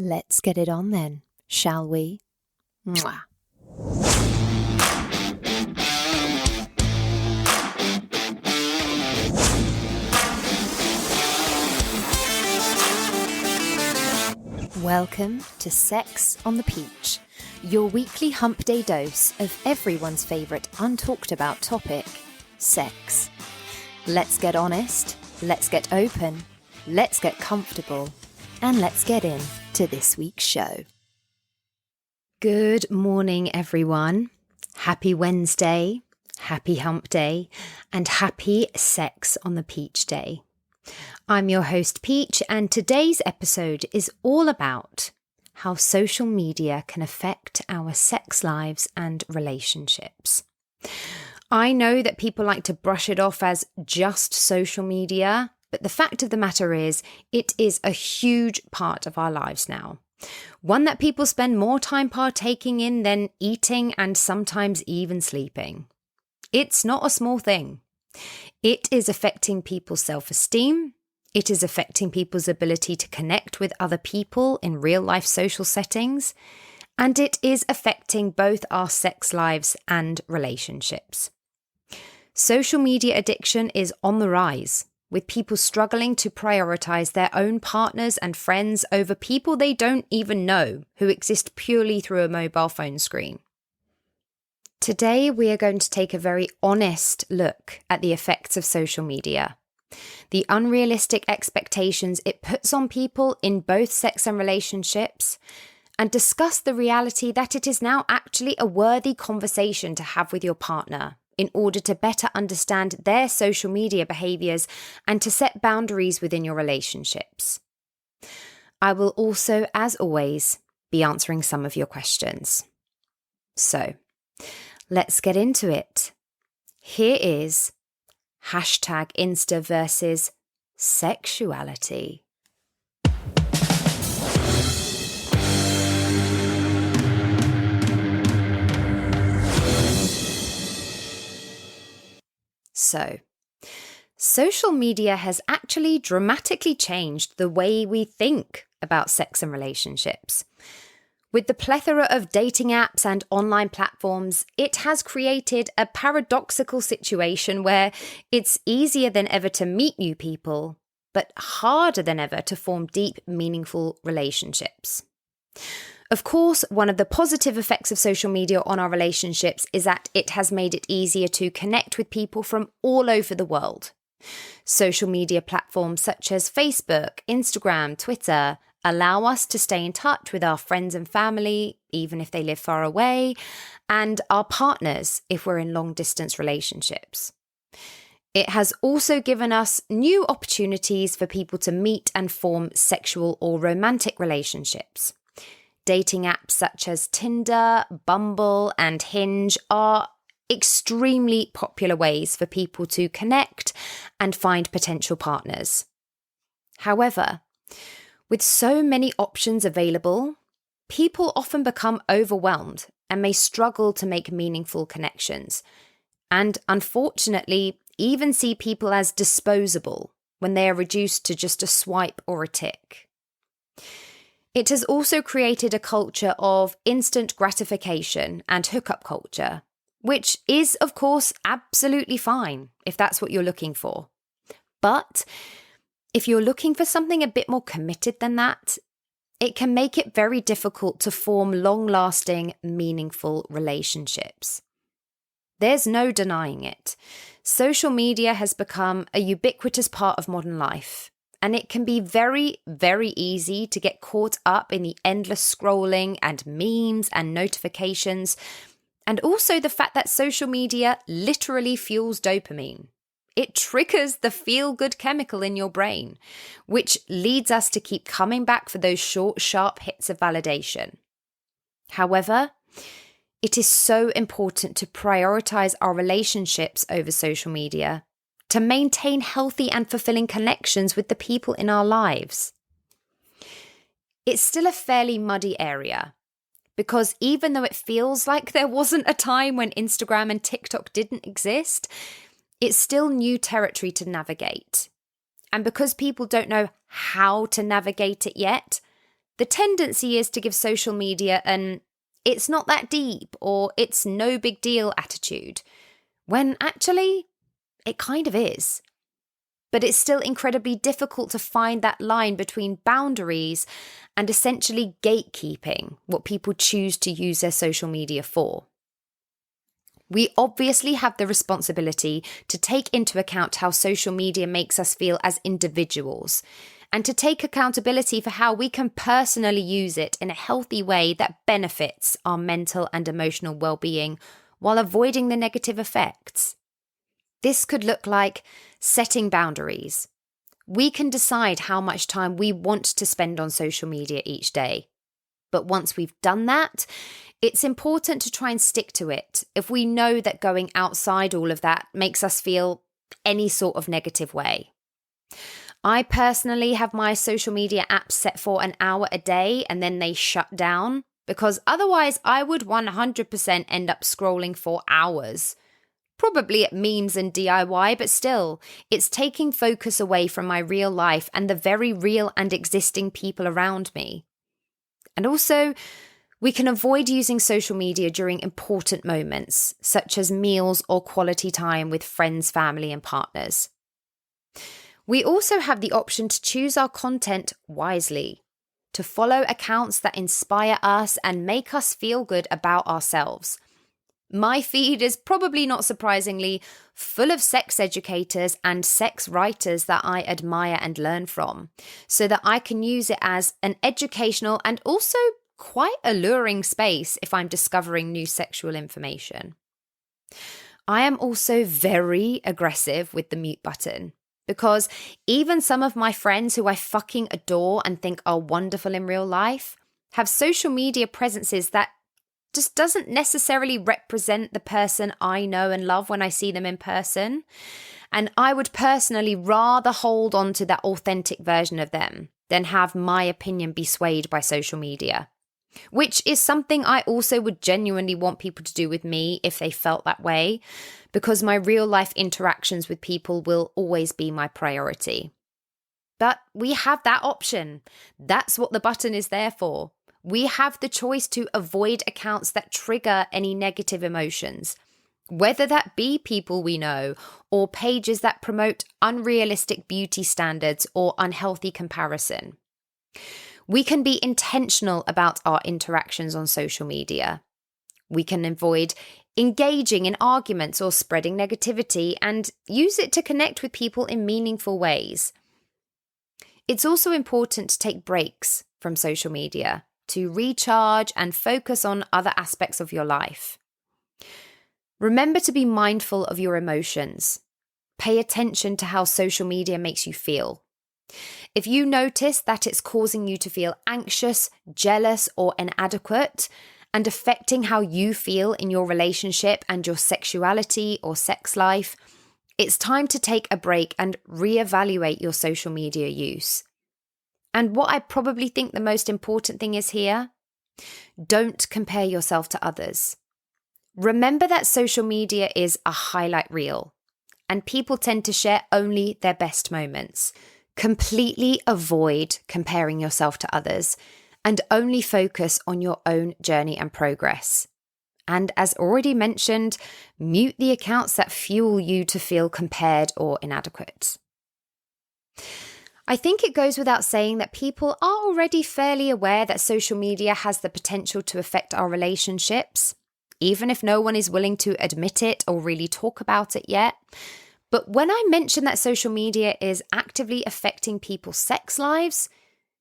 Let's get it on then, shall we? Mwah. Welcome to Sex on the Peach, your weekly hump day dose of everyone's favourite untalked about topic, sex. Let's get honest, let's get open, let's get comfortable, and let's get in to this week's show. Good morning, everyone. Happy Wednesday, happy hump day, and happy Sex on the Peach day. I'm your host, Peach, and today's episode is all about how social media can affect our sex lives and relationships. I know that people like to brush it off as just social media, but the fact of the matter is, it is a huge part of our lives now. One that people spend more time partaking in than eating and sometimes even sleeping. It's not a small thing. It is affecting people's self-esteem. It is affecting people's ability to connect with other people in real-life social settings. And it is affecting both our sex lives and relationships. Social media addiction is on the rise, with people struggling to prioritize their own partners and friends over people they don't even know who exist purely through a mobile phone screen. Today, we are going to take a very honest look at the effects of social media, the unrealistic expectations it puts on people in both sex and relationships, and discuss the reality that it is now actually a worthy conversation to have with your partner in order to better understand their social media behaviors and to set boundaries within your relationships. I will also, as always, be answering some of your questions. So, let's get into it. Here is #Insta versus sexuality. So, social media has actually dramatically changed the way we think about sex and relationships. With the plethora of dating apps and online platforms, it has created a paradoxical situation where it's easier than ever to meet new people, but harder than ever to form deep, meaningful relationships. Of course, one of the positive effects of social media on our relationships is that it has made it easier to connect with people from all over the world. Social media platforms such as Facebook, Instagram, Twitter allow us to stay in touch with our friends and family, even if they live far away, and our partners if we're in long-distance relationships. It has also given us new opportunities for people to meet and form sexual or romantic relationships. Dating apps such as Tinder, Bumble, and Hinge are extremely popular ways for people to connect and find potential partners. However, with so many options available, people often become overwhelmed and may struggle to make meaningful connections, and unfortunately, even see people as disposable when they are reduced to just a swipe or a tick. It has also created a culture of instant gratification and hookup culture, which is, of course, absolutely fine if that's what you're looking for. But if you're looking for something a bit more committed than that, it can make it very difficult to form long-lasting, meaningful relationships. There's no denying it. Social media has become a ubiquitous part of modern life, and it can be very, very easy to get caught up in the endless scrolling and memes and notifications, and also the fact that social media literally fuels dopamine. It triggers the feel-good chemical in your brain, which leads us to keep coming back for those short, sharp hits of validation. However, it is so important to prioritize our relationships over social media, to maintain healthy and fulfilling connections with the people in our lives. It's still a fairly muddy area, because even though it feels like there wasn't a time when Instagram and TikTok didn't exist, it's still new territory to navigate. And because people don't know how to navigate it yet, the tendency is to give social media an "it's not that deep" or "it's no big deal" attitude, when actually it kind of is. But it's still incredibly difficult to find that line between boundaries and essentially gatekeeping what people choose to use their social media for. We obviously have the responsibility to take into account how social media makes us feel as individuals, and to take accountability for how we can personally use it in a healthy way that benefits our mental and emotional well-being while avoiding the negative effects. This could look like setting boundaries. We can decide how much time we want to spend on social media each day. But once we've done that, it's important to try and stick to it if we know that going outside all of that makes us feel any sort of negative way. I personally have my social media apps set for an hour a day and then they shut down, because otherwise I would 100% end up scrolling for hours. Probably at memes and DIY, but still, it's taking focus away from my real life and the very real and existing people around me. And also, we can avoid using social media during important moments, such as meals or quality time with friends, family, and partners. We also have the option to choose our content wisely, to follow accounts that inspire us and make us feel good about ourselves. My feed is probably not surprisingly full of sex educators and sex writers that I admire and learn from, so that I can use it as an educational and also quite alluring space if I'm discovering new sexual information. I am also very aggressive with the mute button, because even some of my friends who I fucking adore and think are wonderful in real life have social media presences that just doesn't necessarily represent the person I know and love when I see them in person. And I would personally rather hold on to that authentic version of them than have my opinion be swayed by social media, which is something I also would genuinely want people to do with me if they felt that way, because my real life interactions with people will always be my priority. But we have that option. That's what the button is there for. We have the choice to avoid accounts that trigger any negative emotions, whether that be people we know or pages that promote unrealistic beauty standards or unhealthy comparison. We can be intentional about our interactions on social media. We can avoid engaging in arguments or spreading negativity and use it to connect with people in meaningful ways. It's also important to take breaks from social media to recharge and focus on other aspects of your life. Remember to be mindful of your emotions. Pay attention to how social media makes you feel. If you notice that it's causing you to feel anxious, jealous, or inadequate, and affecting how you feel in your relationship and your sexuality or sex life, it's time to take a break and reevaluate your social media use. And what I probably think the most important thing is here, don't compare yourself to others. Remember that social media is a highlight reel, and people tend to share only their best moments. Completely avoid comparing yourself to others and only focus on your own journey and progress. And as already mentioned, mute the accounts that fuel you to feel compared or inadequate. I think it goes without saying that people are already fairly aware that social media has the potential to affect our relationships, even if no one is willing to admit it or really talk about it yet. But when I mention that social media is actively affecting people's sex lives,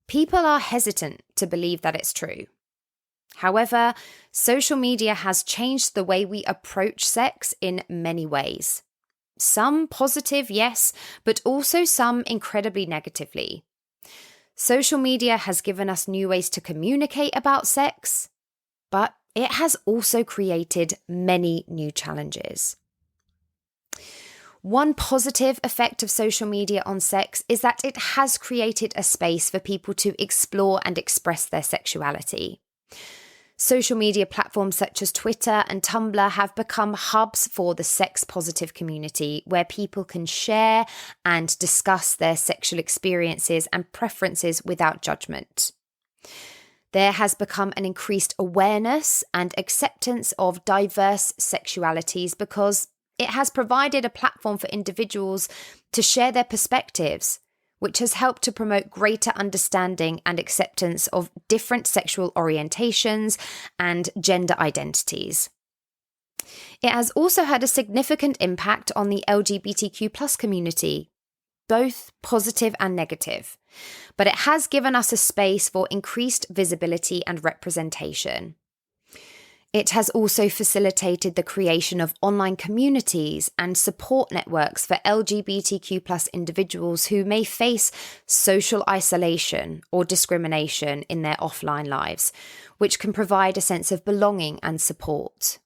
people are hesitant to believe that it's true. However, social media has changed the way we approach sex in many ways. Some positive, yes, but also some incredibly negatively. Social media has given us new ways to communicate about sex, but it has also created many new challenges. One positive effect of social media on sex is that it has created a space for people to explore and express their sexuality. Social media platforms such as Twitter and Tumblr have become hubs for the sex-positive community, where people can share and discuss their sexual experiences and preferences without judgment. There has become an increased awareness and acceptance of diverse sexualities because it has provided a platform for individuals to share their perspectives, which has helped to promote greater understanding and acceptance of different sexual orientations and gender identities. It has also had a significant impact on the LGBTQ+ community, both positive and negative, but it has given us a space for increased visibility and representation. It has also facilitated the creation of online communities and support networks for LGBTQ+ individuals who may face social isolation or discrimination in their offline lives, which can provide a sense of belonging and support.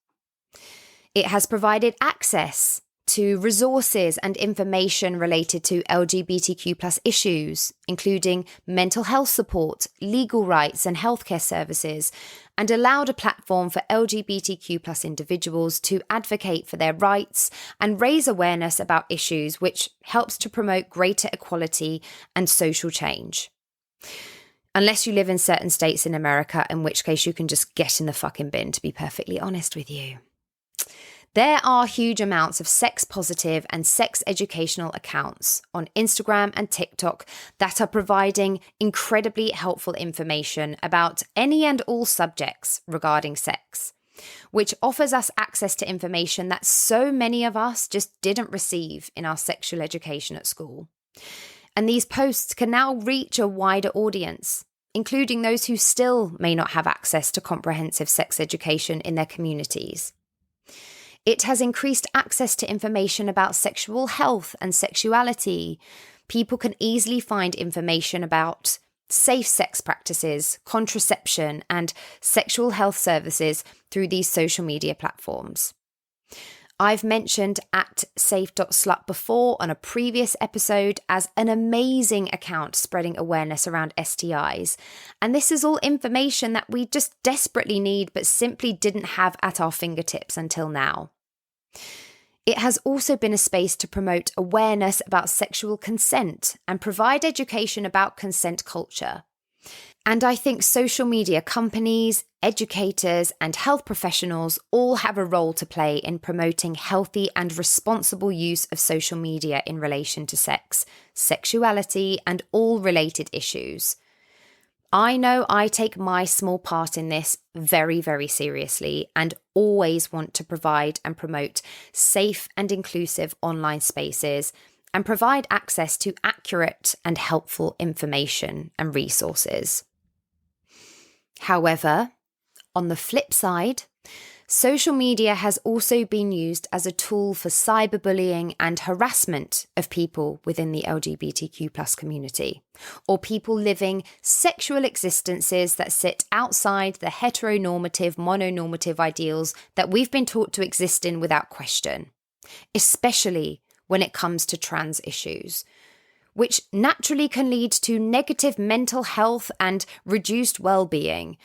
It has provided access to resources and information related to LGBTQ+ issues, including mental health support, legal rights and healthcare services, and allowed a platform for LGBTQ+ individuals to advocate for their rights and raise awareness about issues, which helps to promote greater equality and social change. Unless you live in certain states in America, in which case you can just get in the fucking bin, to be perfectly honest with you. There are huge amounts of sex positive and sex educational accounts on Instagram and TikTok that are providing incredibly helpful information about any and all subjects regarding sex, which offers us access to information that so many of us just didn't receive in our sexual education at school. And these posts can now reach a wider audience, including those who still may not have access to comprehensive sex education in their communities. It has increased access to information about sexual health and sexuality. People can easily find information about safe sex practices, contraception, and sexual health services through these social media platforms. I've mentioned @safe.slut before on a previous episode as an amazing account spreading awareness around STIs. And this is all information that we just desperately need but simply didn't have at our fingertips until now. It has also been a space to promote awareness about sexual consent and provide education about consent culture. And I think social media companies, educators, and health professionals all have a role to play in promoting healthy and responsible use of social media in relation to sex, sexuality, and all related issues. I know I take my small part in this very, very seriously and always want to provide and promote safe and inclusive online spaces and provide access to accurate and helpful information and resources. However, on the flip side, social media has also been used as a tool for cyberbullying and harassment of people within the LGBTQ+ community, or people living sexual existences that sit outside the heteronormative, mononormative ideals that we've been taught to exist in without question, especially when it comes to trans issues, which naturally can lead to negative mental health and reduced well-being,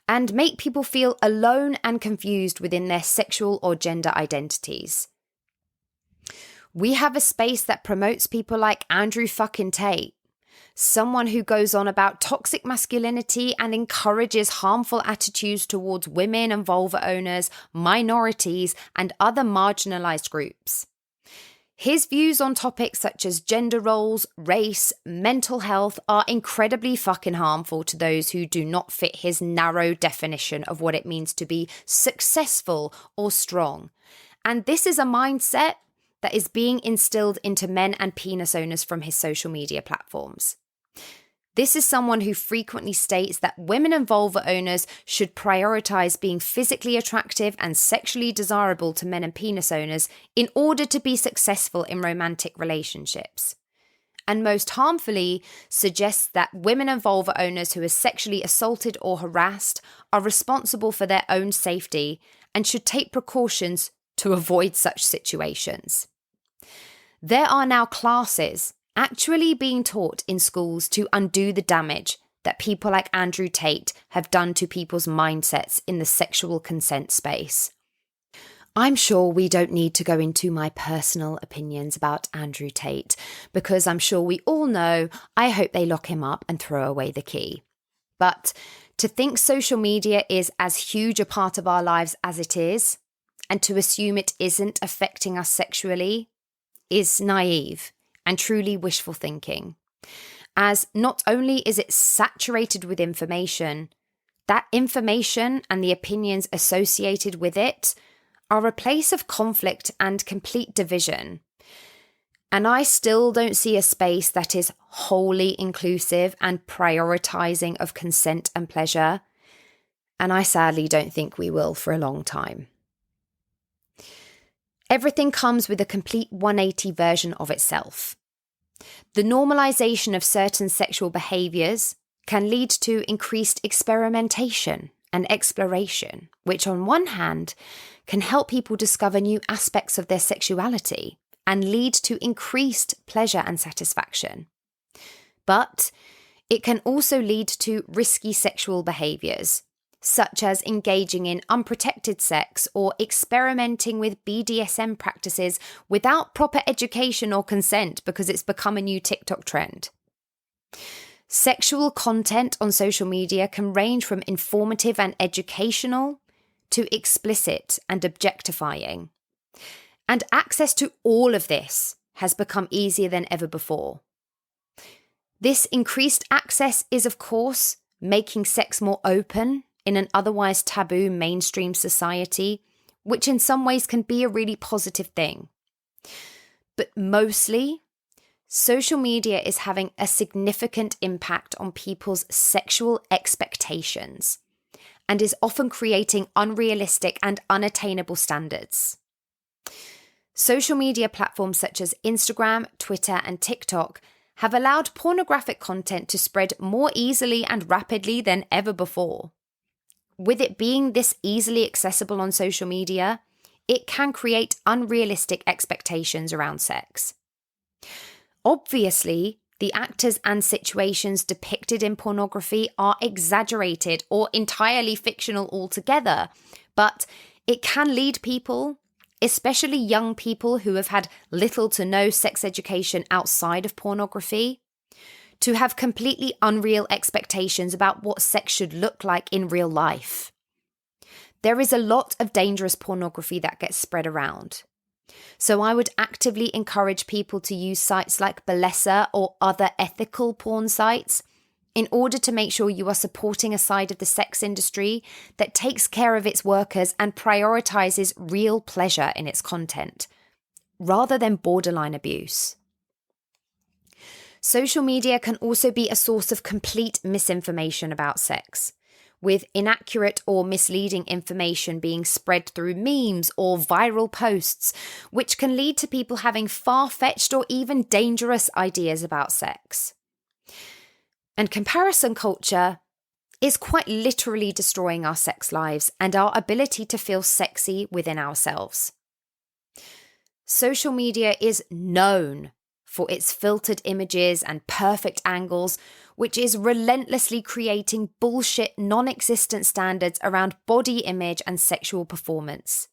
and make people feel alone and confused within their sexual or gender identities. We have a space that promotes people like Andrew fucking Tate, someone who goes on about toxic masculinity and encourages harmful attitudes towards women and vulva owners, minorities, and other marginalized groups. His views on topics such as gender roles, race, mental health are incredibly fucking harmful to those who do not fit his narrow definition of what it means to be successful or strong. And this is a mindset that is being instilled into men and penis owners from his social media platforms. This is someone who frequently states that women and vulva owners should prioritize being physically attractive and sexually desirable to men and penis owners in order to be successful in romantic relationships. And most harmfully, suggests that women and vulva owners who are sexually assaulted or harassed are responsible for their own safety and should take precautions to avoid such situations. There are now classes actually being taught in schools to undo the damage that people like Andrew Tate have done to people's mindsets in the sexual consent space. I'm sure we don't need to go into my personal opinions about Andrew Tate, because I'm sure we all know I hope they lock him up and throw away the key. But to think social media is as huge a part of our lives as it is, and to assume it isn't affecting us sexually, is naive and truly wishful thinking. As not only is it saturated with information, that information and the opinions associated with it are a place of conflict and complete division. And I still don't see a space that is wholly inclusive and prioritizing of consent and pleasure. And I sadly don't think we will for a long time. Everything comes with a complete 180 version of itself. The normalization of certain sexual behaviors can lead to increased experimentation and exploration, which on one hand can help people discover new aspects of their sexuality and lead to increased pleasure and satisfaction. But it can also lead to risky sexual behaviors, such as engaging in unprotected sex or experimenting with BDSM practices without proper education or consent because it's become a new TikTok trend. Sexual content on social media can range from informative and educational to explicit and objectifying. And access to all of this has become easier than ever before. This increased access is, of course, making sex more open in an otherwise taboo mainstream society, which in some ways can be a really positive thing. But mostly, social media is having a significant impact on people's sexual expectations and is often creating unrealistic and unattainable standards. Social media platforms such as Instagram, Twitter, and TikTok have allowed pornographic content to spread more easily and rapidly than ever before. With it being this easily accessible on social media, it can create unrealistic expectations around sex. Obviously, the actors and situations depicted in pornography are exaggerated or entirely fictional altogether, but it can lead people, especially young people who have had little to no sex education outside of pornography, to have completely unreal expectations about what sex should look like in real life. There is a lot of dangerous pornography that gets spread around. So I would actively encourage people to use sites like Bellesa or other ethical porn sites in order to make sure you are supporting a side of the sex industry that takes care of its workers and prioritizes real pleasure in its content, rather than borderline abuse. Social media can also be a source of complete misinformation about sex, with inaccurate or misleading information being spread through memes or viral posts, which can lead to people having far-fetched or even dangerous ideas about sex. And comparison culture is quite literally destroying our sex lives and our ability to feel sexy within ourselves. Social media is known for its filtered images and perfect angles, which is relentlessly creating bullshit, non-existent standards around body image and sexual performance.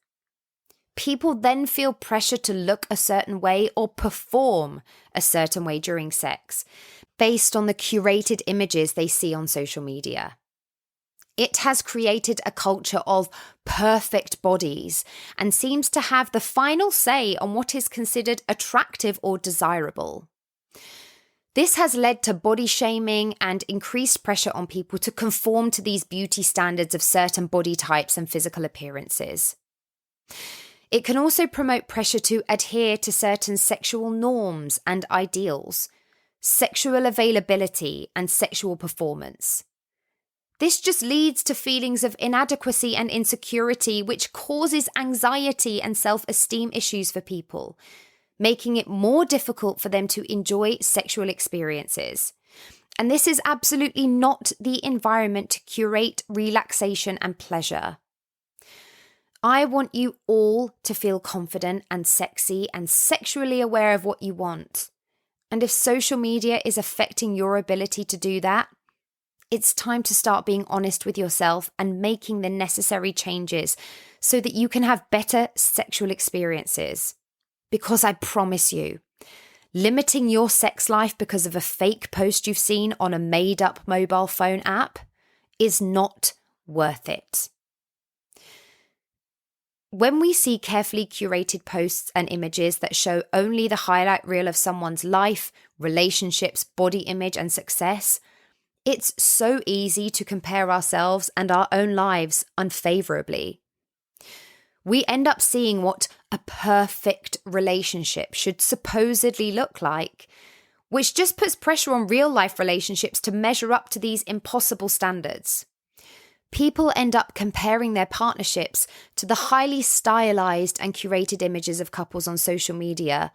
People then feel pressure to look a certain way or perform a certain way during sex, based on the curated images they see on social media. It has created a culture of perfect bodies and seems to have the final say on what is considered attractive or desirable. This has led to body shaming and increased pressure on people to conform to these beauty standards of certain body types and physical appearances. It can also promote pressure to adhere to certain sexual norms and ideals, sexual availability, and sexual performance. This just leads to feelings of inadequacy and insecurity, which causes anxiety and self-esteem issues for people, making it more difficult for them to enjoy sexual experiences. And this is absolutely not the environment to curate relaxation and pleasure. I want you all to feel confident and sexy and sexually aware of what you want. And if social media is affecting your ability to do that, it's time to start being honest with yourself and making the necessary changes so that you can have better sexual experiences. Because I promise you, limiting your sex life because of a fake post you've seen on a made-up mobile phone app is not worth it. When we see carefully curated posts and images that show only the highlight reel of someone's life, relationships, body image, and success, it's so easy to compare ourselves and our own lives unfavorably. We end up seeing what a perfect relationship should supposedly look like, which just puts pressure on real-life relationships to measure up to these impossible standards. People end up comparing their partnerships to the highly stylized and curated images of couples on social media,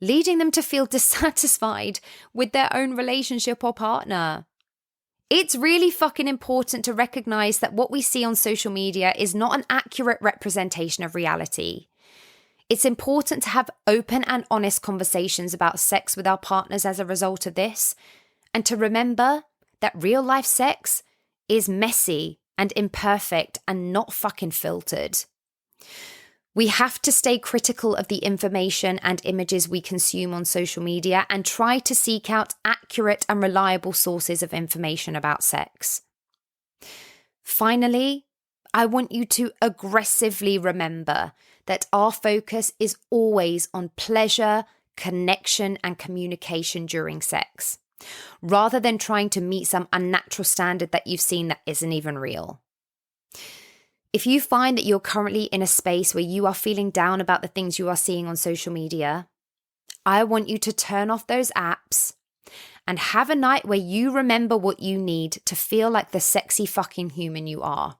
leading them to feel dissatisfied with their own relationship or partner. It's really fucking important to recognize that what we see on social media is not an accurate representation of reality. It's important to have open and honest conversations about sex with our partners as a result of this, and to remember that real life sex is messy and imperfect and not fucking filtered. We have to stay critical of the information and images we consume on social media and try to seek out accurate and reliable sources of information about sex. Finally, I want you to aggressively remember that our focus is always on pleasure, connection, and communication during sex, rather than trying to meet some unnatural standard that you've seen that isn't even real. If you find that you're currently in a space where you are feeling down about the things you are seeing on social media, I want you to turn off those apps and have a night where you remember what you need to feel like the sexy fucking human you are.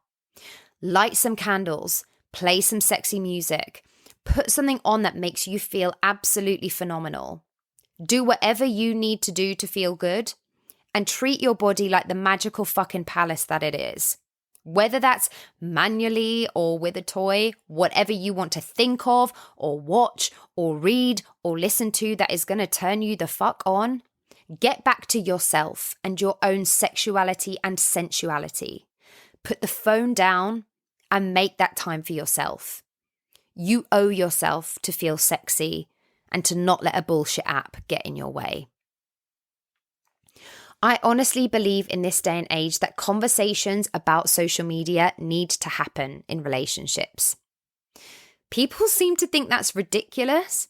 Light some candles, play some sexy music, put something on that makes you feel absolutely phenomenal. Do whatever you need to do to feel good, and treat your body like the magical fucking palace that it is. Whether that's manually or with a toy, whatever you want to think of or watch or read or listen to that is going to turn you the fuck on, get back to yourself and your own sexuality and sensuality. Put the phone down and make that time for yourself. You owe yourself to feel sexy and to not let a bullshit app get in your way. I honestly believe in this day and age that conversations about social media need to happen in relationships. People seem to think that's ridiculous,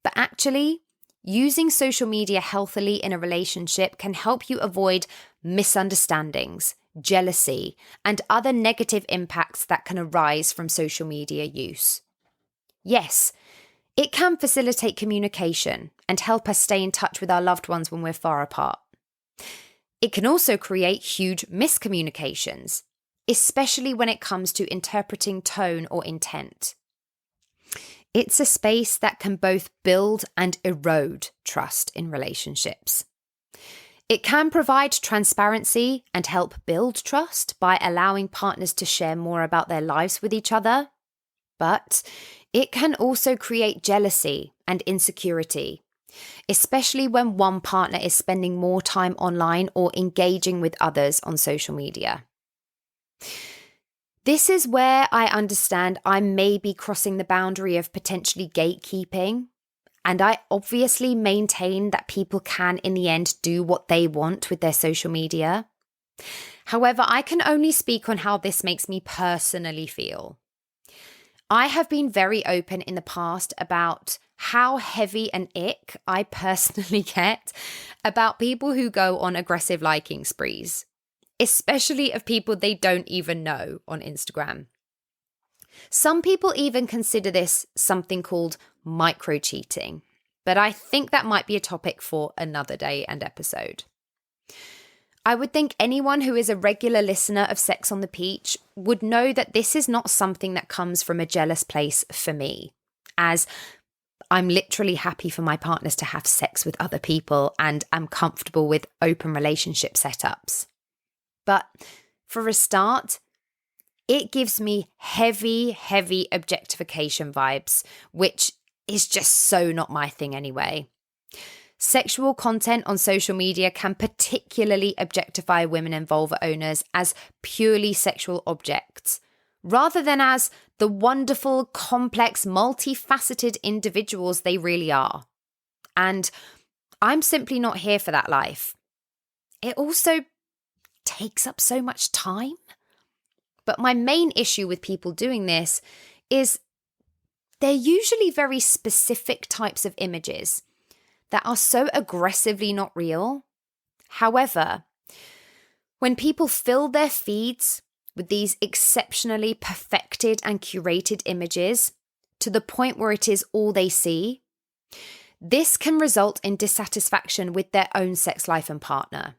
but actually, using social media healthily in a relationship can help you avoid misunderstandings, jealousy, and other negative impacts that can arise from social media use. Yes, it can facilitate communication and help us stay in touch with our loved ones when we're far apart. It can also create huge miscommunications, especially when it comes to interpreting tone or intent. It's a space that can both build and erode trust in relationships. It can provide transparency and help build trust by allowing partners to share more about their lives with each other, but it can also create jealousy and insecurity, especially when one partner is spending more time online or engaging with others on social media. This is where I understand I may be crossing the boundary of potentially gatekeeping, and I obviously maintain that people can in the end do what they want with their social media. However, I can only speak on how this makes me personally feel. I have been very open in the past about how heavy an ick I personally get about people who go on aggressive liking sprees, especially of people they don't even know on Instagram. Some people even consider this something called micro-cheating, but I think that might be a topic for another day and episode. I would think anyone who is a regular listener of Sex on the Peach would know that this is not something that comes from a jealous place for me, as I'm literally happy for my partners to have sex with other people and I'm comfortable with open relationship setups. But for a start, it gives me heavy objectification vibes, which is just so not my thing anyway. Sexual content on social media can particularly objectify women and vulva owners as purely sexual objects, rather than as the wonderful, complex, multifaceted individuals they really are. And I'm simply not here for that life. It also takes up so much time. But my main issue with people doing this is they're usually very specific types of images that are so aggressively not real. However, when people fill their feeds with these exceptionally perfected and curated images to the point where it is all they see, this can result in dissatisfaction with their own sex life and partner,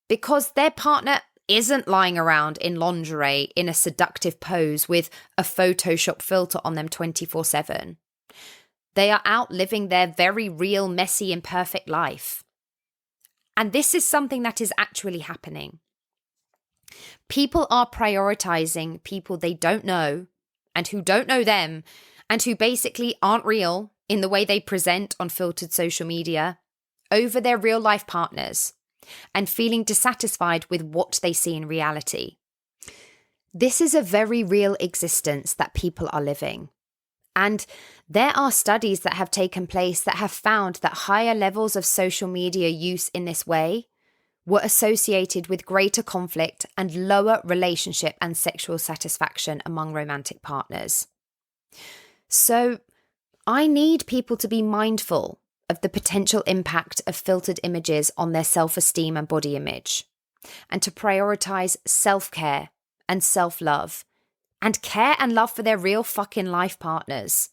because their partner isn't lying around in lingerie in a seductive pose with a Photoshop filter on them 24/7. They are out living their very real, messy, imperfect life. And this is something that is actually happening. People are prioritizing people they don't know and who don't know them and who basically aren't real in the way they present on filtered social media over their real life partners and feeling dissatisfied with what they see in reality. This is a very real existence that people are living. And there are studies that have taken place that have found that higher levels of social media use in this way were associated with greater conflict and lower relationship and sexual satisfaction among romantic partners. So I need people to be mindful of the potential impact of filtered images on their self-esteem and body image, and to prioritize self-care and self-love and care and love for their real fucking life partners.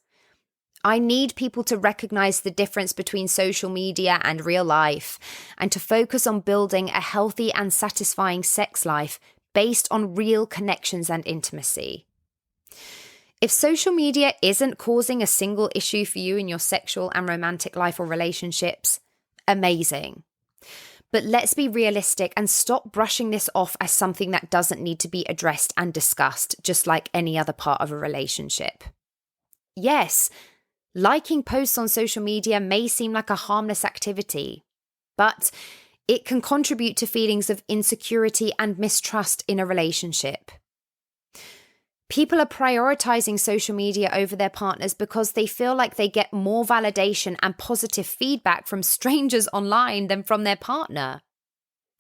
I need people to recognize the difference between social media and real life and to focus on building a healthy and satisfying sex life based on real connections and intimacy. If social media isn't causing a single issue for you in your sexual and romantic life or relationships, amazing. But let's be realistic and stop brushing this off as something that doesn't need to be addressed and discussed, just like any other part of a relationship. Yes, liking posts on social media may seem like a harmless activity, but it can contribute to feelings of insecurity and mistrust in a relationship. People are prioritizing social media over their partners because they feel like they get more validation and positive feedback from strangers online than from their partner.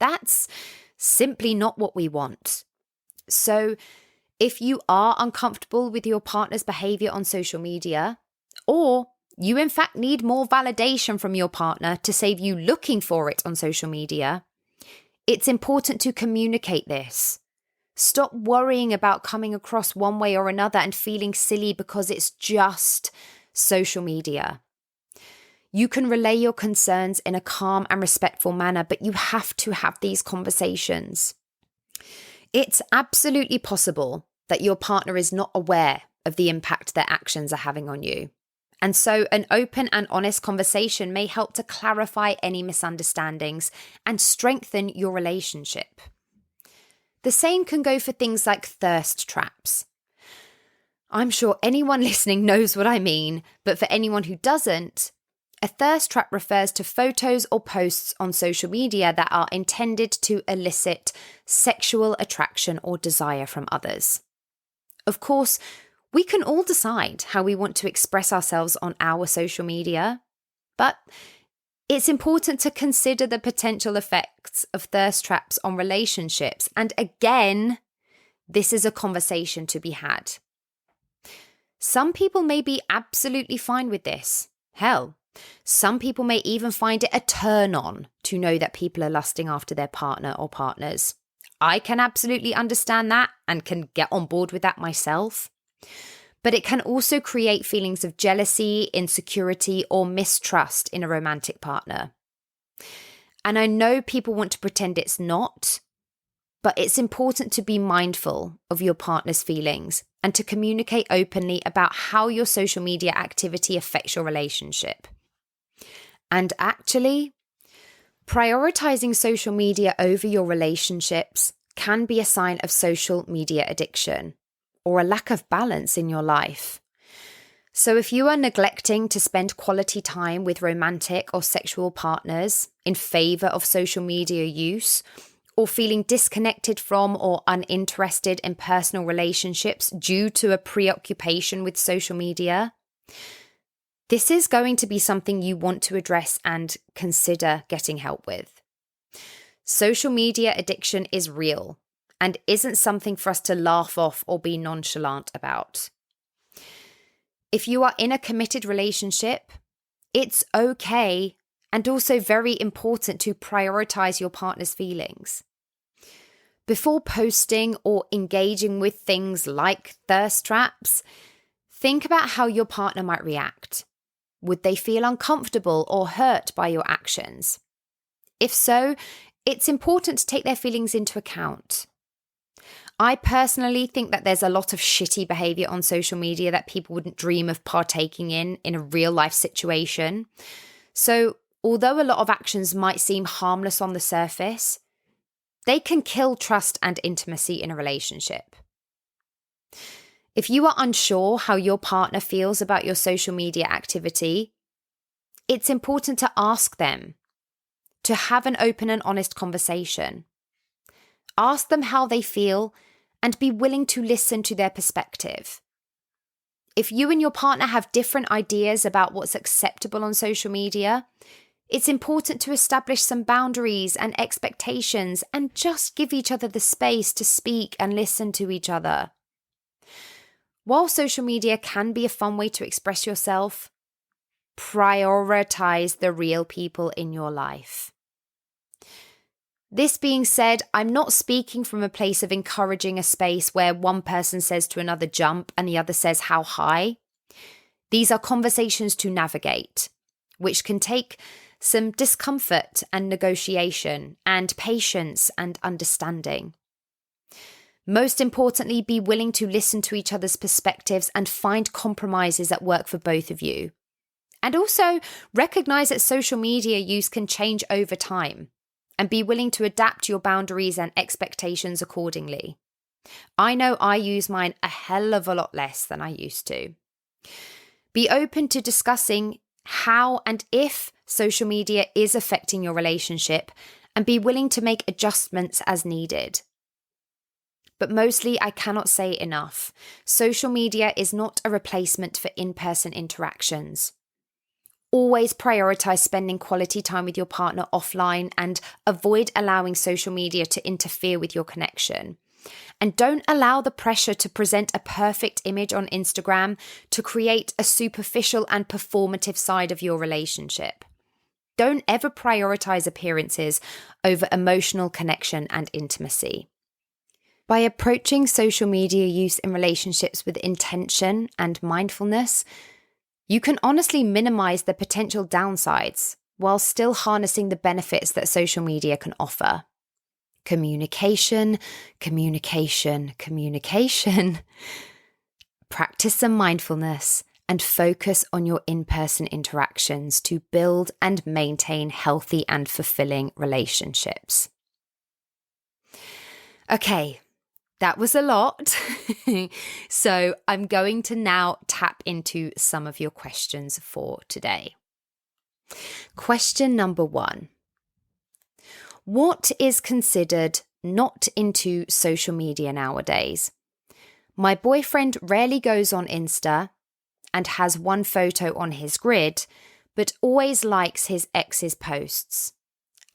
That's simply not what we want. So, if you are uncomfortable with your partner's behavior on social media, or you in fact need more validation from your partner to save you looking for it on social media, it's important to communicate this. Stop worrying about coming across one way or another and feeling silly because it's just social media. You can relay your concerns in a calm and respectful manner, but you have to have these conversations. It's absolutely possible that your partner is not aware of the impact their actions are having on you. And so an open and honest conversation may help to clarify any misunderstandings and strengthen your relationship. The same can go for things like thirst traps. I'm sure anyone listening knows what I mean, but for anyone who doesn't, a thirst trap refers to photos or posts on social media that are intended to elicit sexual attraction or desire from others. Of course, we can all decide how we want to express ourselves on our social media, but it's important to consider the potential effects of thirst traps on relationships. And again, this is a conversation to be had. Some people may be absolutely fine with this. Hell, some people may even find it a turn on to know that people are lusting after their partner or partners. I can absolutely understand that and can get on board with that myself. But it can also create feelings of jealousy, insecurity, or mistrust in a romantic partner. And I know people want to pretend it's not, but it's important to be mindful of your partner's feelings and to communicate openly about how your social media activity affects your relationship. And actually, prioritizing social media over your relationships can be a sign of social media addiction, or a lack of balance in your life. So if you are neglecting to spend quality time with romantic or sexual partners in favor of social media use, or feeling disconnected from or uninterested in personal relationships due to a preoccupation with social media, this is going to be something you want to address and consider getting help with. Social media addiction is real and isn't something for us to laugh off or be nonchalant about. If you are in a committed relationship, it's okay and also very important to prioritize your partner's feelings. Before posting or engaging with things like thirst traps, think about how your partner might react. Would they feel uncomfortable or hurt by your actions? If so, it's important to take their feelings into account. I personally think that there's a lot of shitty behavior on social media that people wouldn't dream of partaking in a real life situation. So, although a lot of actions might seem harmless on the surface, they can kill trust and intimacy in a relationship. If you are unsure how your partner feels about your social media activity, it's important to ask them, to have an open and honest conversation. Ask them how they feel and be willing to listen to their perspective. If you and your partner have different ideas about what's acceptable on social media, it's important to establish some boundaries and expectations and just give each other the space to speak and listen to each other. While social media can be a fun way to express yourself, prioritize the real people in your life. This being said, I'm not speaking from a place of encouraging a space where one person says to another jump and the other says how high. These are conversations to navigate, which can take some discomfort and negotiation and patience and understanding. Most importantly, be willing to listen to each other's perspectives and find compromises that work for both of you. And also recognize that social media use can change over time and be willing to adapt your boundaries and expectations accordingly. I know I use mine a hell of a lot less than I used to. Be open to discussing how and if social media is affecting your relationship and be willing to make adjustments as needed. But mostly, I cannot say enough. Social media is not a replacement for in-person interactions. Always prioritize spending quality time with your partner offline and avoid allowing social media to interfere with your connection. And don't allow the pressure to present a perfect image on Instagram to create a superficial and performative side of your relationship. Don't ever prioritize appearances over emotional connection and intimacy. By approaching social media use in relationships with intention and mindfulness, you can honestly minimize the potential downsides while still harnessing the benefits that social media can offer. Communication, communication, communication. Practice some mindfulness and focus on your in-person interactions to build and maintain healthy and fulfilling relationships. Okay. That was a lot. So I'm going to now tap into some of your questions for today. Question number 1. What is considered not into social media nowadays? My boyfriend rarely goes on Insta and has one photo on his grid, but always likes his ex's posts.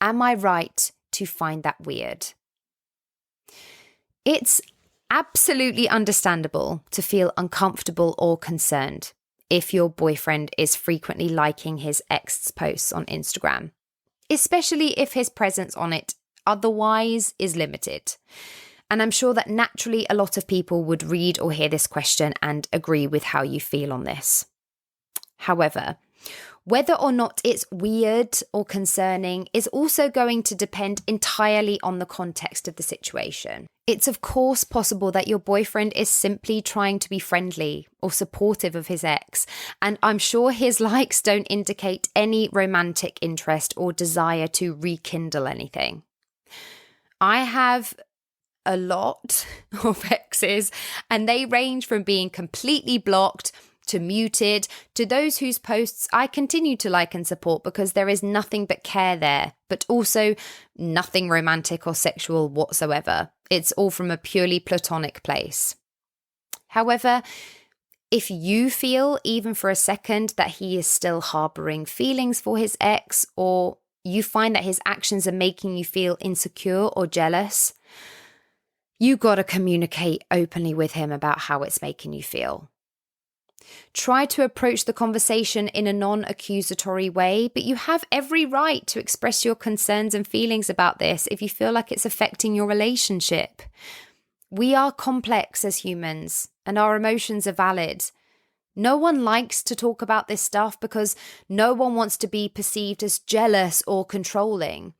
Am I right to find that weird? It's absolutely understandable to feel uncomfortable or concerned if your boyfriend is frequently liking his ex's posts on Instagram, especially if his presence on it otherwise is limited. And I'm sure that naturally a lot of people would read or hear this question and agree with how you feel on this. However, whether or not it's weird or concerning is also going to depend entirely on the context of the situation. It's of course possible that your boyfriend is simply trying to be friendly or supportive of his ex, and I'm sure his likes don't indicate any romantic interest or desire to rekindle anything. I have a lot of exes, and they range from being completely blocked to muted, to those whose posts I continue to like and support because there is nothing but care there, but also nothing romantic or sexual whatsoever. It's all from a purely platonic place. However, if you feel even for a second that he is still harboring feelings for his ex, or you find that his actions are making you feel insecure or jealous, you got to communicate openly with him about how it's making you feel. Try to approach the conversation in a non-accusatory way, but you have every right to express your concerns and feelings about this if you feel like it's affecting your relationship. We are complex as humans, and our emotions are valid. No one likes to talk about this stuff because no one wants to be perceived as jealous or controlling.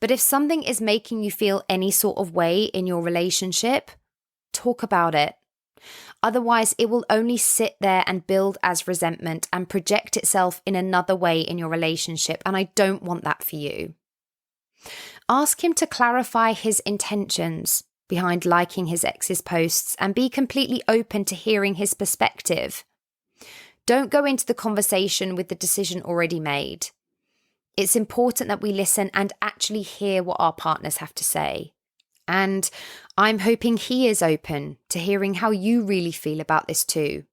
But if something is making you feel any sort of way in your relationship, talk about it. Otherwise, it will only sit there and build as resentment and project itself in another way in your relationship, and I don't want that for you. Ask him to clarify his intentions behind liking his ex's posts and be completely open to hearing his perspective. Don't go into the conversation with the decision already made. It's important that we listen and actually hear what our partners have to say. And I'm hoping he is open to hearing how you really feel about this too,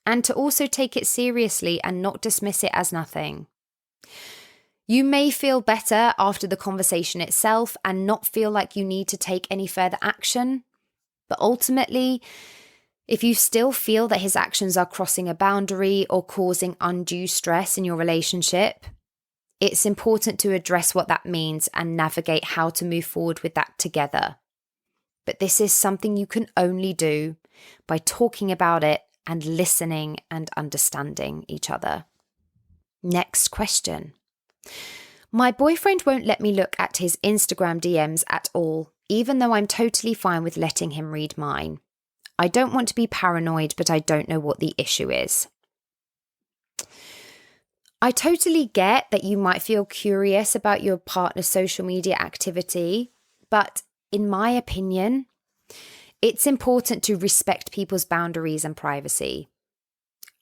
and to also take it seriously and not dismiss it as nothing. You may feel better after the conversation itself and not feel like you need to take any further action, but ultimately, if you still feel that his actions are crossing a boundary or causing undue stress in your relationship, it's important to address what that means and navigate how to move forward with that together. But this is something you can only do by talking about it and listening and understanding each other. Next question. My boyfriend won't let me look at his Instagram DMs at all, even though I'm totally fine with letting him read mine. I don't want to be paranoid, but I don't know what the issue is. I totally get that you might feel curious about your partner's social media activity, but in my opinion, it's important to respect people's boundaries and privacy.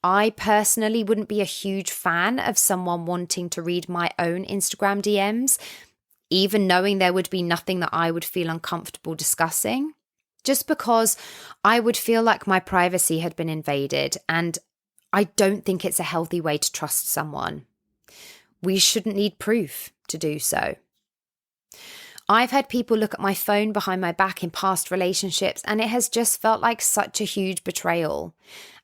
I personally wouldn't be a huge fan of someone wanting to read my own Instagram DMs, even knowing there would be nothing that I would feel uncomfortable discussing, just because I would feel like my privacy had been invaded, and I don't think it's a healthy way to trust someone. We shouldn't need proof to do so. I've had people look at my phone behind my back in past relationships, and it has just felt like such a huge betrayal.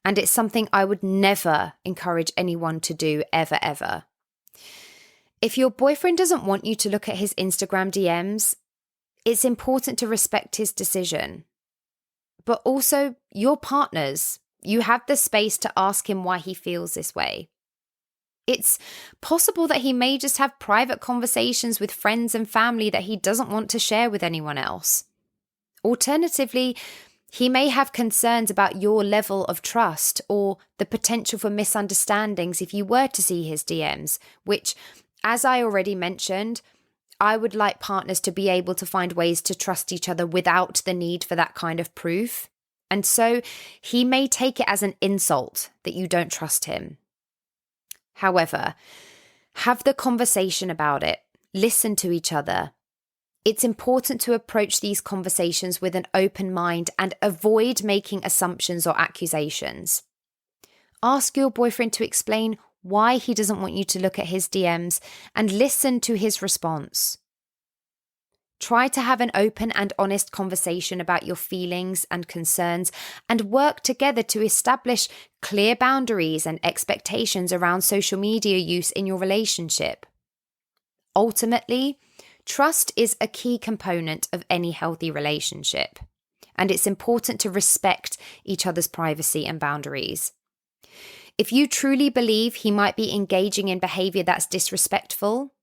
And it's something I would never encourage anyone to do ever. If your boyfriend doesn't want you to look at his Instagram DMs, it's important to respect his decision. But also, your partners, you have the space to ask him why he feels this way. It's possible that he may just have private conversations with friends and family that he doesn't want to share with anyone else. Alternatively, he may have concerns about your level of trust or the potential for misunderstandings if you were to see his DMs, which, as I already mentioned, I would like partners to be able to find ways to trust each other without the need for that kind of proof. And so he may take it as an insult that you don't trust him. However, have the conversation about it. Listen to each other. It's important to approach these conversations with an open mind and avoid making assumptions or accusations. Ask your boyfriend to explain why he doesn't want you to look at his DMs and listen to his response. Try to have an open and honest conversation about your feelings and concerns and work together to establish clear boundaries and expectations around social media use in your relationship. Ultimately, trust is a key component of any healthy relationship, and it's important to respect each other's privacy and boundaries. If you truly believe he might be engaging in behavior that's disrespectful,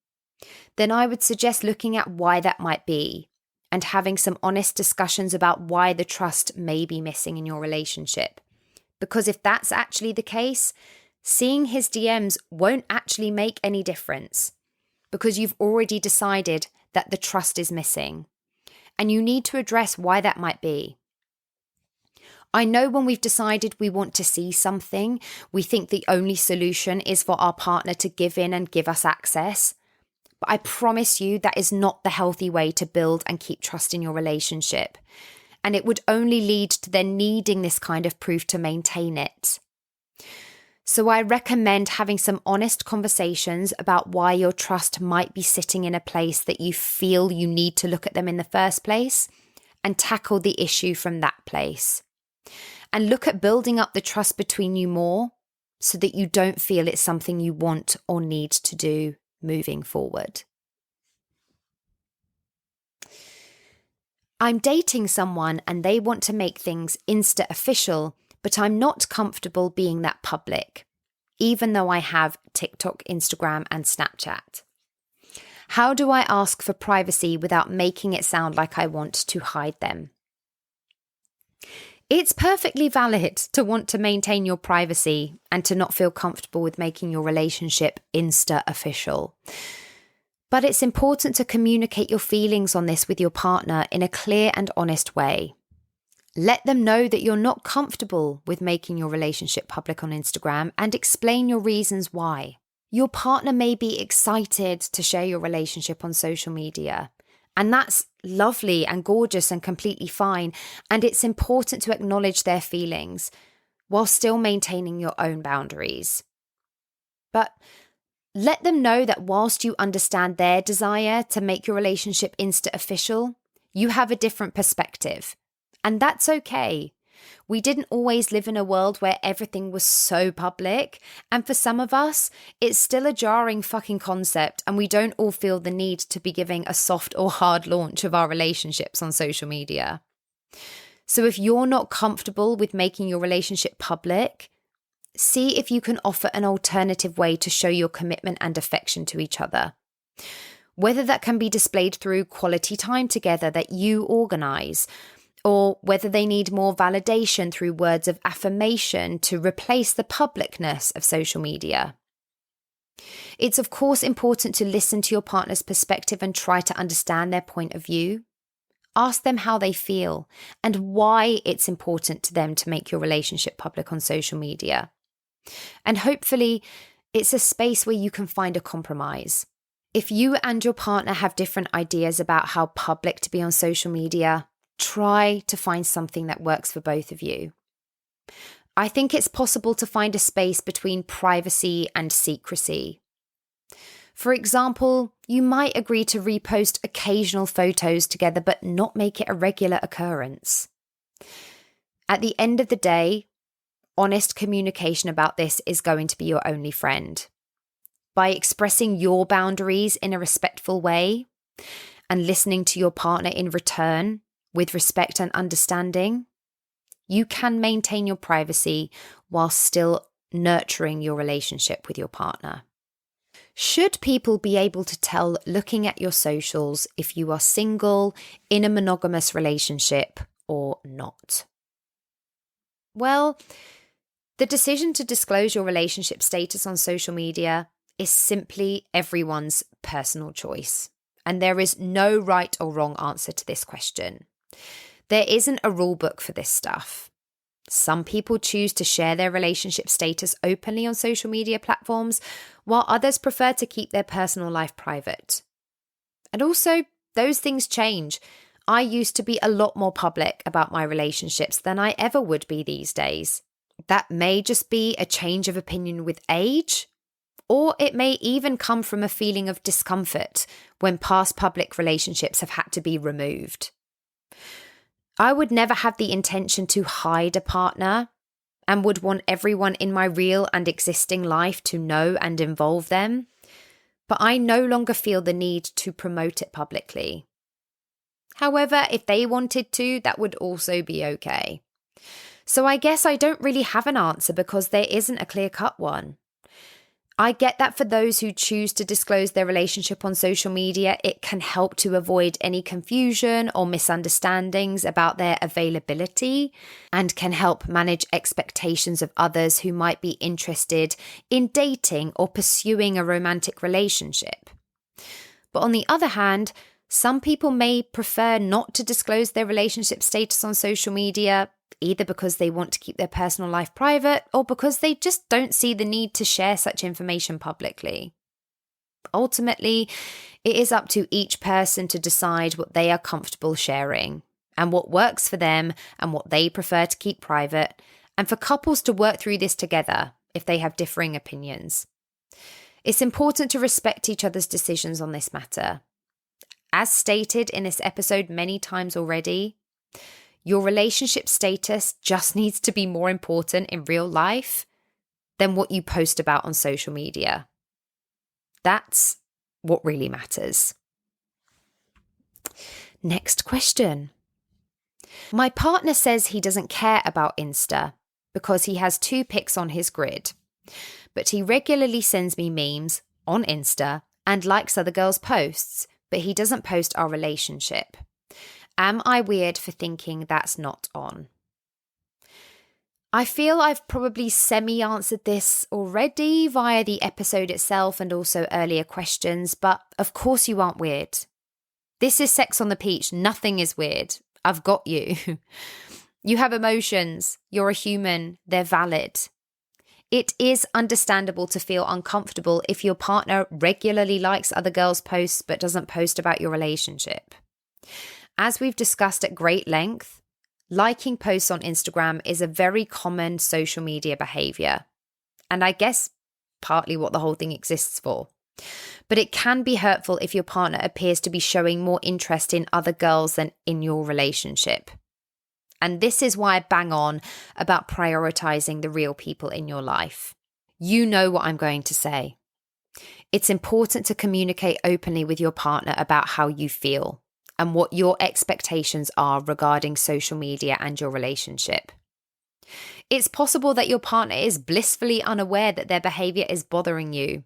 then I would suggest looking at why that might be and having some honest discussions about why the trust may be missing in your relationship. Because if that's actually the case, seeing his DMs won't actually make any difference because you've already decided that the trust is missing, and you need to address why that might be. I know when we've decided we want to see something, we think the only solution is for our partner to give in and give us access. But I promise you that is not the healthy way to build and keep trust in your relationship. And it would only lead to them needing this kind of proof to maintain it. So I recommend having some honest conversations about why your trust might be sitting in a place that you feel you need to look at them in the first place, and tackle the issue from that place. And look at building up the trust between you more so that you don't feel it's something you want or need to do moving forward. I'm dating someone and they want to make things Insta official, but I'm not comfortable being that public, even though I have TikTok, Instagram, and Snapchat. How do I ask for privacy without making it sound like I want to hide them? It's perfectly valid to want to maintain your privacy and to not feel comfortable with making your relationship Insta official. But it's important to communicate your feelings on this with your partner in a clear and honest way. Let them know that you're not comfortable with making your relationship public on Instagram and explain your reasons why. Your partner may be excited to share your relationship on social media, and that's lovely and gorgeous and completely fine, and it's important to acknowledge their feelings while still maintaining your own boundaries. But let them know that whilst you understand their desire to make your relationship Insta official, you have a different perspective. And that's okay. We didn't always live in a world where everything was so public. And for some of us, it's still a jarring fucking concept, and we don't all feel the need to be giving a soft or hard launch of our relationships on social media. So if you're not comfortable with making your relationship public, see if you can offer an alternative way to show your commitment and affection to each other. Whether that can be displayed through quality time together that you organise, or whether they need more validation through words of affirmation to replace the publicness of social media. It's of course important to listen to your partner's perspective and try to understand their point of view. Ask them how they feel and why it's important to them to make your relationship public on social media. And hopefully, it's a space where you can find a compromise. If you and your partner have different ideas about how public to be on social media, try to find something that works for both of you. I think it's possible to find a space between privacy and secrecy. For example, you might agree to repost occasional photos together but not make it a regular occurrence. At the end of the day, honest communication about this is going to be your only friend. By expressing your boundaries in a respectful way and listening to your partner in return with respect and understanding, you can maintain your privacy while still nurturing your relationship with your partner. Should people be able to tell looking at your socials if you are single, in a monogamous relationship, or not? Well, the decision to disclose your relationship status on social media is simply everyone's personal choice, and there is no right or wrong answer to this question. There isn't a rule book for this stuff. Some people choose to share their relationship status openly on social media platforms, while others prefer to keep their personal life private. And also, those things change. I used to be a lot more public about my relationships than I ever would be these days. That may just be a change of opinion with age, or it may even come from a feeling of discomfort when past public relationships have had to be removed. I would never have the intention to hide a partner and would want everyone in my real and existing life to know and involve them, but I no longer feel the need to promote it publicly. However, if they wanted to, that would also be okay. So I guess I don't really have an answer because there isn't a clear-cut one. I get that for those who choose to disclose their relationship on social media, it can help to avoid any confusion or misunderstandings about their availability and can help manage expectations of others who might be interested in dating or pursuing a romantic relationship. But on the other hand, some people may prefer not to disclose their relationship status on social media, either because they want to keep their personal life private or because they just don't see the need to share such information publicly. Ultimately, it is up to each person to decide what they are comfortable sharing and what works for them and what they prefer to keep private, and for couples to work through this together if they have differing opinions. It's important to respect each other's decisions on this matter. As stated in this episode many times already, your relationship status just needs to be more important in real life than what you post about on social media. That's what really matters. Next question. My partner says he doesn't care about Insta because he has 2 pics on his grid, but he regularly sends me memes on Insta and likes other girls' posts, but he doesn't post our relationship. Am I weird for thinking that's not on? I feel I've probably semi-answered this already via the episode itself and also earlier questions, but of course you aren't weird. This is Sex on the Peach. Nothing is weird. I've got you. You have emotions. You're a human. They're valid. It is understandable to feel uncomfortable if your partner regularly likes other girls' posts but doesn't post about your relationship. As we've discussed at great length, liking posts on Instagram is a very common social media behavior. And I guess partly what the whole thing exists for. But it can be hurtful if your partner appears to be showing more interest in other girls than in your relationship. And this is why I bang on about prioritizing the real people in your life. You know what I'm going to say. It's important to communicate openly with your partner about how you feel and what your expectations are regarding social media and your relationship. It's possible that your partner is blissfully unaware that their behavior is bothering you.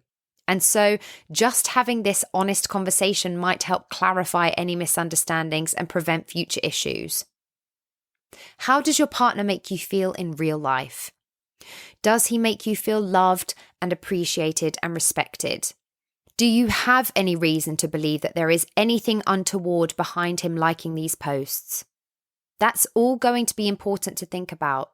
And so just having this honest conversation might help clarify any misunderstandings and prevent future issues. How does your partner make you feel in real life? Does he make you feel loved and appreciated and respected? Do you have any reason to believe that there is anything untoward behind him liking these posts? That's all going to be important to think about.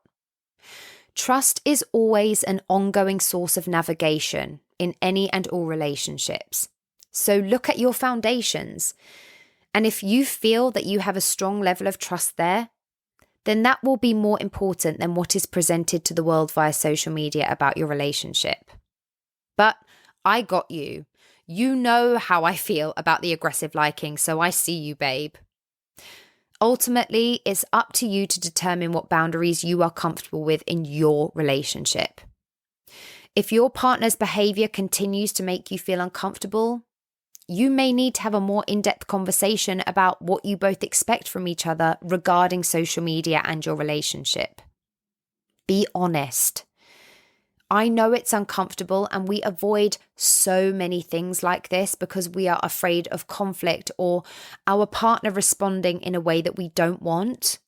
Trust is always an ongoing source of navigation in any and all relationships. So look at your foundations. And if you feel that you have a strong level of trust there, then that will be more important than what is presented to the world via social media about your relationship. But I got you. You know how I feel about the aggressive liking, so I see you, babe. Ultimately, it's up to you to determine what boundaries you are comfortable with in your relationship. If your partner's behavior continues to make you feel uncomfortable, you may need to have a more in-depth conversation about what you both expect from each other regarding social media and your relationship. Be honest. I know it's uncomfortable and we avoid so many things like this because we are afraid of conflict or our partner responding in a way that we don't want.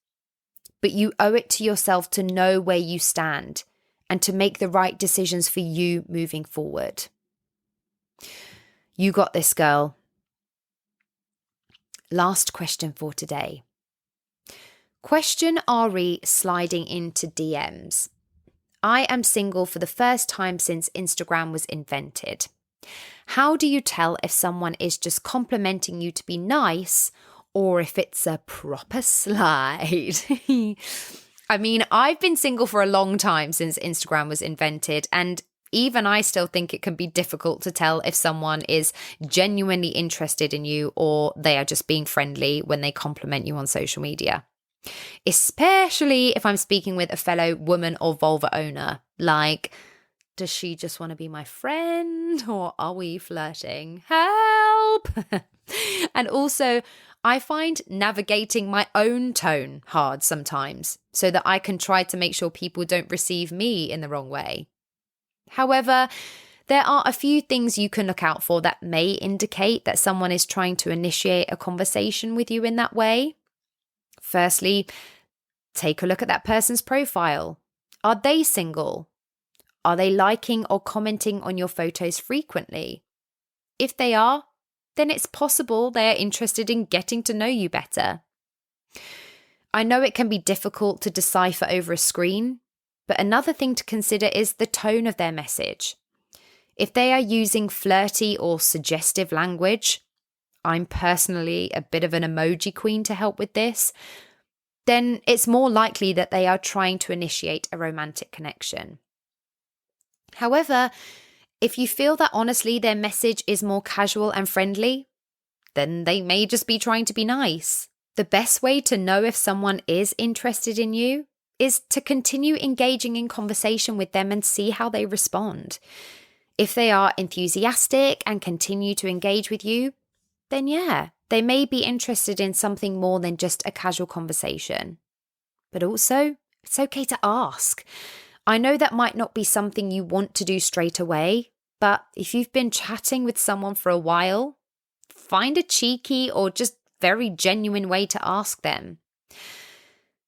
But you owe it to yourself to know where you stand and to make the right decisions for you moving forward. You got this, girl. Last question for today. Question Ari sliding into DMs. I am single for the first time since Instagram was invented. How do you tell if someone is just complimenting you to be nice or if it's a proper slide? I mean, I've been single for a long time since Instagram was invented, and even I still think it can be difficult to tell if someone is genuinely interested in you or they are just being friendly when they compliment you on social media. Especially if I'm speaking with a fellow woman or vulva owner. Like, does she just want to be my friend or are we flirting? Help! And also, I find navigating my own tone hard sometimes so that I can try to make sure people don't receive me in the wrong way. However, there are a few things you can look out for that may indicate that someone is trying to initiate a conversation with you in that way. Firstly, take a look at that person's profile. Are they single? Are they liking or commenting on your photos frequently? If they are, then it's possible they are interested in getting to know you better. I know it can be difficult to decipher over a screen, but another thing to consider is the tone of their message. If they are using flirty or suggestive language, I'm personally a bit of an emoji queen to help with this, then it's more likely that they are trying to initiate a romantic connection. However, if you feel that honestly their message is more casual and friendly, then they may just be trying to be nice. The best way to know if someone is interested in you is to continue engaging in conversation with them and see how they respond. If they are enthusiastic and continue to engage with you, then yeah, they may be interested in something more than just a casual conversation. But also, it's okay to ask. I know that might not be something you want to do straight away, but if you've been chatting with someone for a while, find a cheeky or just very genuine way to ask them.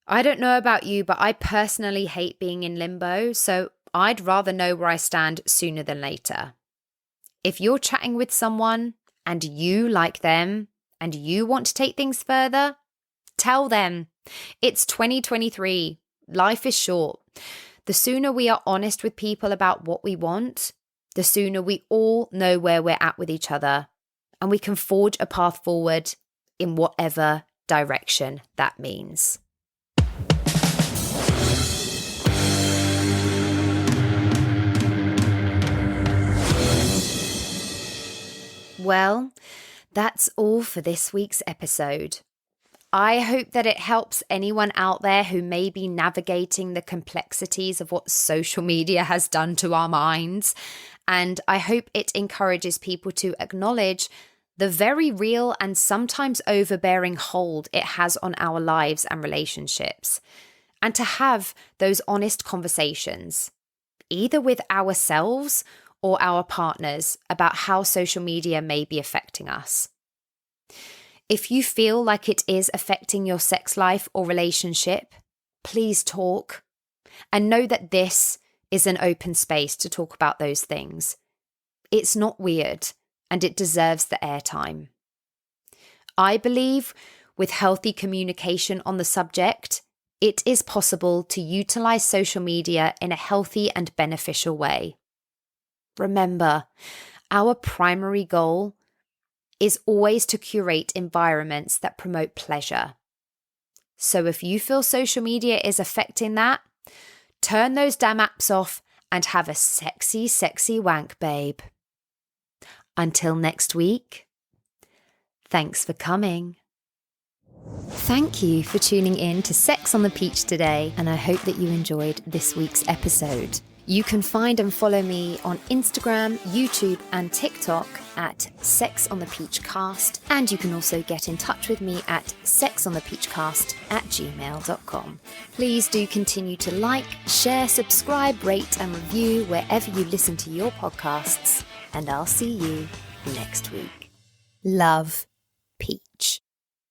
I don't know about you, but I personally hate being in limbo, so I'd rather know where I stand sooner than later. If you're chatting with someone and you like them and you want to take things further, tell them. It's 2023. Life is short. The sooner we are honest with people about what we want, the sooner we all know where we're at with each other, and we can forge a path forward in whatever direction that means. Well, that's all for this week's episode. I hope that it helps anyone out there who may be navigating the complexities of what social media has done to our minds. And I hope it encourages people to acknowledge the very real and sometimes overbearing hold it has on our lives and relationships, and to have those honest conversations, either with ourselves or our partners, about how social media may be affecting us. If you feel like it is affecting your sex life or relationship, please talk, and know that this is an open space to talk about those things. It's not weird, and it deserves the airtime. I believe with healthy communication on the subject, it is possible to utilize social media in a healthy and beneficial way. Remember, our primary goal is always to curate environments that promote pleasure. So if you feel social media is affecting that, turn those damn apps off and have a sexy, sexy wank, babe. Until next week, thanks for coming. Thank you for tuning in to Sex on the Peach today, and I hope that you enjoyed this week's episode. You can find and follow me on Instagram, YouTube, and TikTok at Sex on the Peach Cast, and you can also get in touch with me at sexonthepeachcast@gmail.com. Please do continue to like, share, subscribe, rate, and review wherever you listen to your podcasts, and I'll see you next week. Love, Peach.